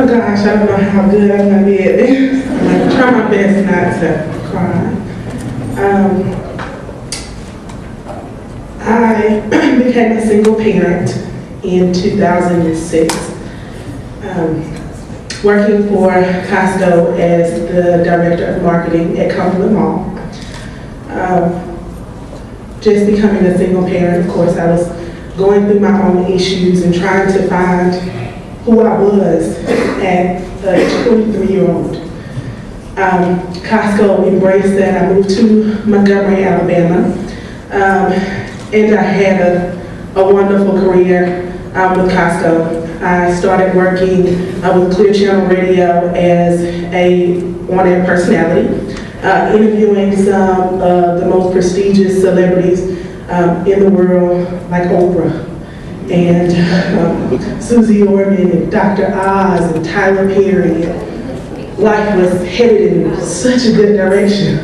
Oh gosh, I don't know how good I'm gonna be at this. I'm gonna try my best not to cry. I became a single parent in 2006, working for Costco as the director of marketing at Cumberland Mall. Just becoming a single parent, of course, I was going through my own issues and trying to find who I was as a 23-year-old. Costco embraced that. I moved to Montgomery, Alabama, and I had a wonderful career with Costco. I started working with Clear Channel Radio as a on-air personality, interviewing some of the most prestigious celebrities in the world, like Oprah, and Susie Orman, and Dr. Oz, and Tyler Perry. Life was headed in such a good direction.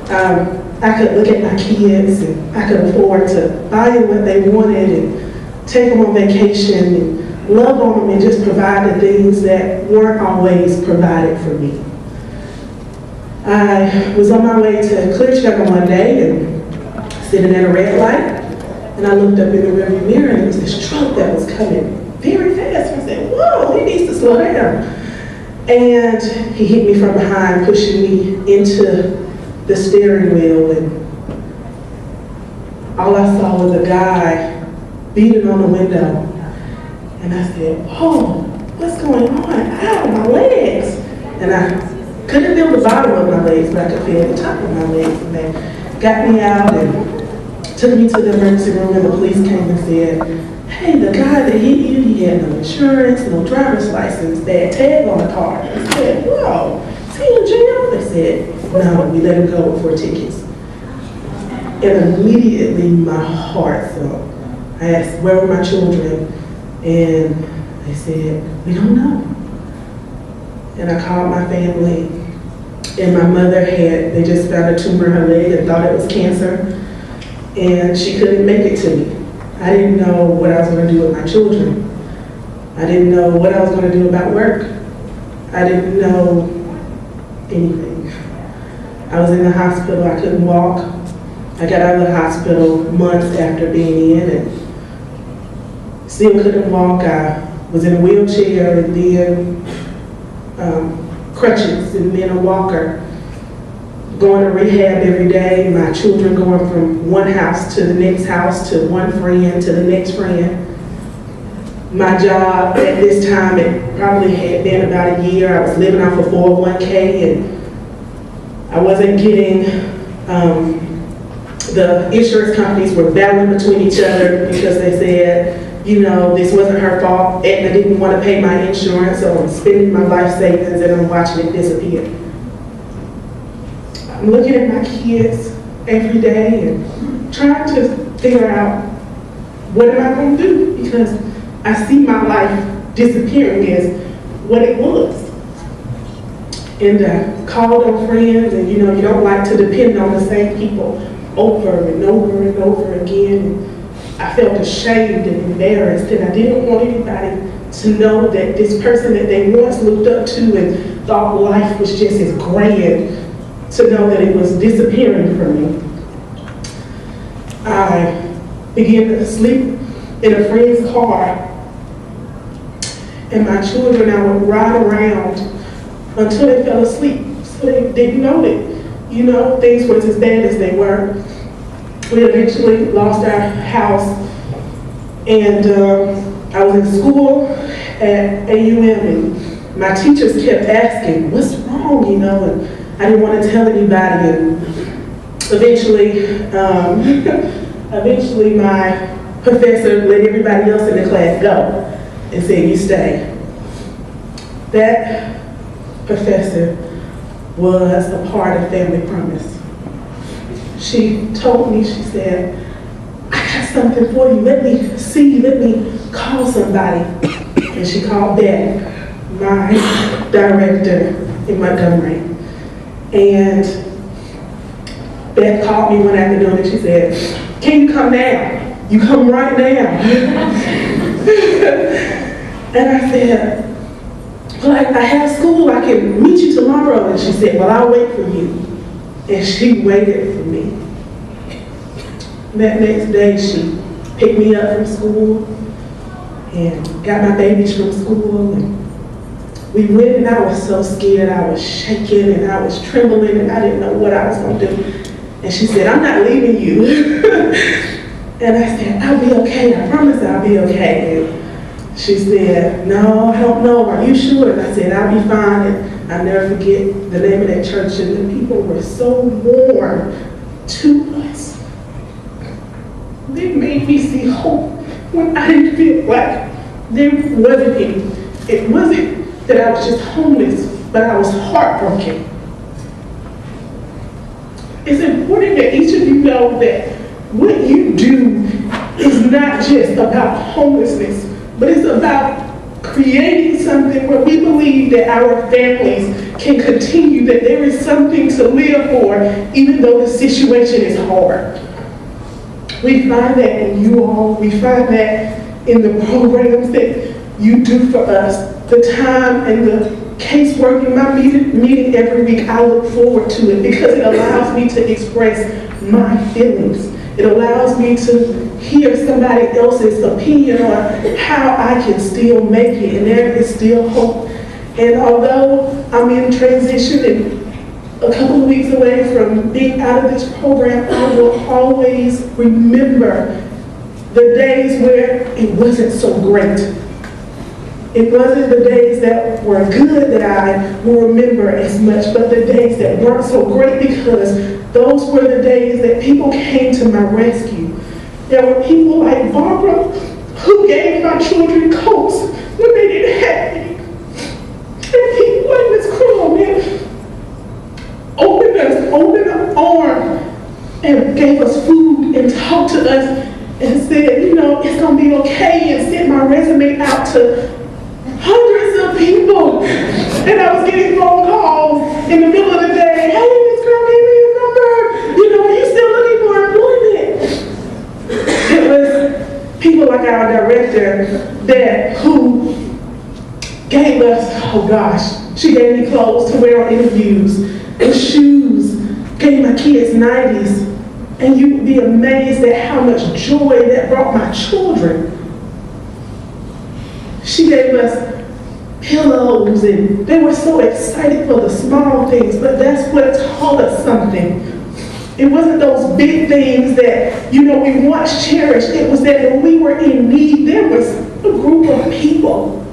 I could look at my kids, and I could afford to buy them what they wanted, and take them on vacation, and love on them, and just provide the things that weren't always provided for me. I was on my way to Clear Channel one day, and sitting at a red light, and I looked up in the rearview mirror, and there was this truck that was coming very fast. I said, whoa, he needs to slow down. And he hit me from behind, pushing me into the steering wheel, and all I saw was a guy beating on the window. And I said, whoa, what's going on? Ow, my legs. And I couldn't feel the bottom of my legs, but I could feel the top of my legs. And they got me out and took me to the emergency room, and the police came and said, hey, the guy that hit you, he had no insurance, no driver's license, they had tag on the car. I said, whoa, is he in jail? They said, no, we let him go with 4 tickets. And immediately my heart sunk. I asked, where were my children? And they said, we don't know. And I called my family, and my mother they just found a tumor in her leg and thought it was cancer, and she couldn't make it to me. I didn't know what I was going to do with my children. I didn't know what I was going to do about work. I didn't know anything. I was in the hospital, I couldn't walk. I got out of the hospital months after being in, and still couldn't walk. I was in a wheelchair, and then crutches, and then a walker. Going to rehab every day, my children going from one house to the next house, to one friend to the next friend. My job at this time, it probably had been about a year. I was living off of 401k, and I wasn't getting, the insurance companies were battling between each other because they said, you know, this wasn't her fault. Aetna didn't want to pay my insurance, so I'm spending my life savings and I'm watching it disappear. I'm looking at my kids every day and trying to figure out, what am I going to do? Because I see my life disappearing as what it was. And I called on friends, and you know, you don't like to depend on the same people over and over and over again. And I felt ashamed and embarrassed, and I didn't want anybody to know that this person that they once looked up to and thought life was just as grand, to know that it was disappearing from me. I began to sleep in a friend's car, and my children, I would ride around until they fell asleep, so they didn't know that, you know, things were as bad as they were. We eventually lost our house, and I was in school at AUM, and my teachers kept asking, what's wrong, you know, and I didn't want to tell anybody, and eventually my professor let everybody else in the class go and said, you stay. That professor was a part of Family Promise. She told me, she said, I got something for you, let me see, let me call somebody. And she called back my director in Montgomery. And Beth called me one afternoon and she said, can you come now? You come right now. And I said, well, I have school, I can meet you tomorrow. And she said, well, I'll wait for you. And she waited for me. That next day, she picked me up from school and got my babies from school. And we went, and I was so scared. I was shaking and I was trembling and I didn't know what I was going to do. And she said, I'm not leaving you. And I said, I'll be okay. I promise I'll be okay. And she said, no, I don't know. Are you sure? And I said, I'll be fine. And I'll never forget the name of that church. And the people were so warm to us. They made me see hope when I didn't feel like there wasn't any. It wasn't that I was just homeless, but I was heartbroken. It's important that each of you know that what you do is not just about homelessness, but it's about creating something where we believe that our families can continue, that there is something to live for, even though the situation is hard. We find that in you all. We find that in the programs that you do for us. The time and the casework in my meeting every week, I look forward to it because it allows me to express my feelings. It allows me to hear somebody else's opinion on how I can still make it, and there is still hope. And although I'm in transition and a couple of weeks away from being out of this program, I will always remember the days where it wasn't so great. It wasn't the days that were good that I will remember as much, but the days that weren't so great, because those were the days that people came to my rescue. There were people like Barbara who gave my children coats when they didn't have any. And people like Miss Crow, man, opened an arm and gave us food and talked to us and said, you know, it's going to be okay, and sent my resume out to hundreds of people. And I was getting phone calls in the middle of the day. Hey, Miss Girl, give me your number. You know, are you still looking for employment? It was people like our director who gave us, oh gosh, she gave me clothes to wear on interviews and shoes, gave my kids 90s. And you would be amazed at how much joy that brought my children. She gave us pillows, and they were so excited for the small things, but that's what taught us something. It wasn't those big things that, you know, we once cherished. It was that when we were in need, there was a group of people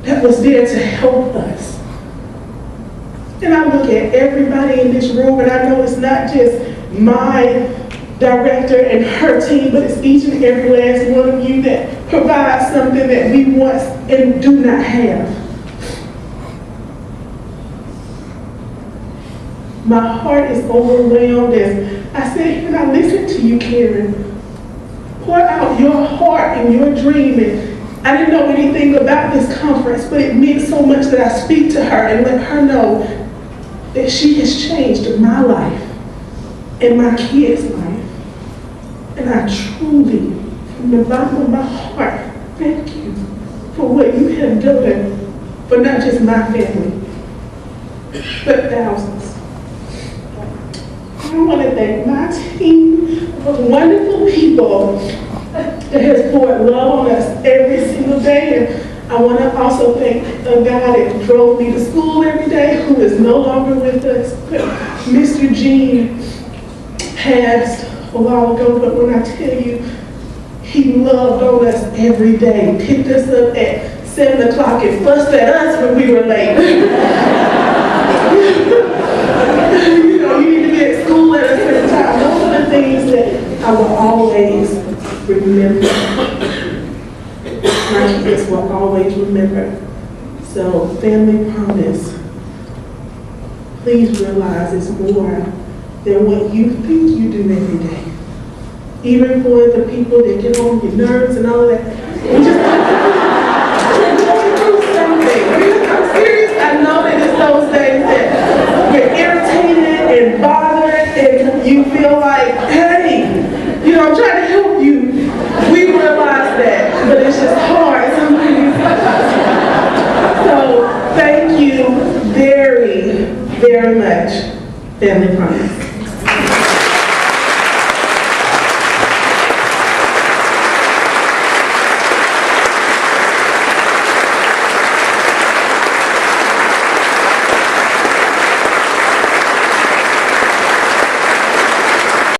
that was there to help us. And I look at everybody in this room, and I know it's not just my director and her team, but it's each and every last one of you that provides something that we want and do not have. My heart is overwhelmed as I sit here and I listen to you, Karen. Pour out your heart and your dream. And I didn't know anything about this conference, but it meant so much that I speak to her and let her know that she has changed my life and my kids' life. And I truly, from the bottom of my heart, thank you for what you have done for not just my family, but thousands. I want to thank my team of wonderful people that has poured love on us every single day. And I want to also thank the guy that drove me to school every day, who is no longer with us. Mr. Gene passed a while ago, but when I tell you, he loved on us every day, picked us up at 7 o'clock and fussed at us when we were late. You know, you need to be at school at a certain time. Those are the things that I will always remember. My kids will always remember. So, family promise. Please realize it's more than what you think you do every day. Even for the people that get on your nerves and all of that. We're going through something. I'm serious. I know that it's those days that you're irritated and bothered and you feel like, hey, you know, I'm trying to help you. We realize that, but it's just hard sometimes. So, thank very much. Family promise.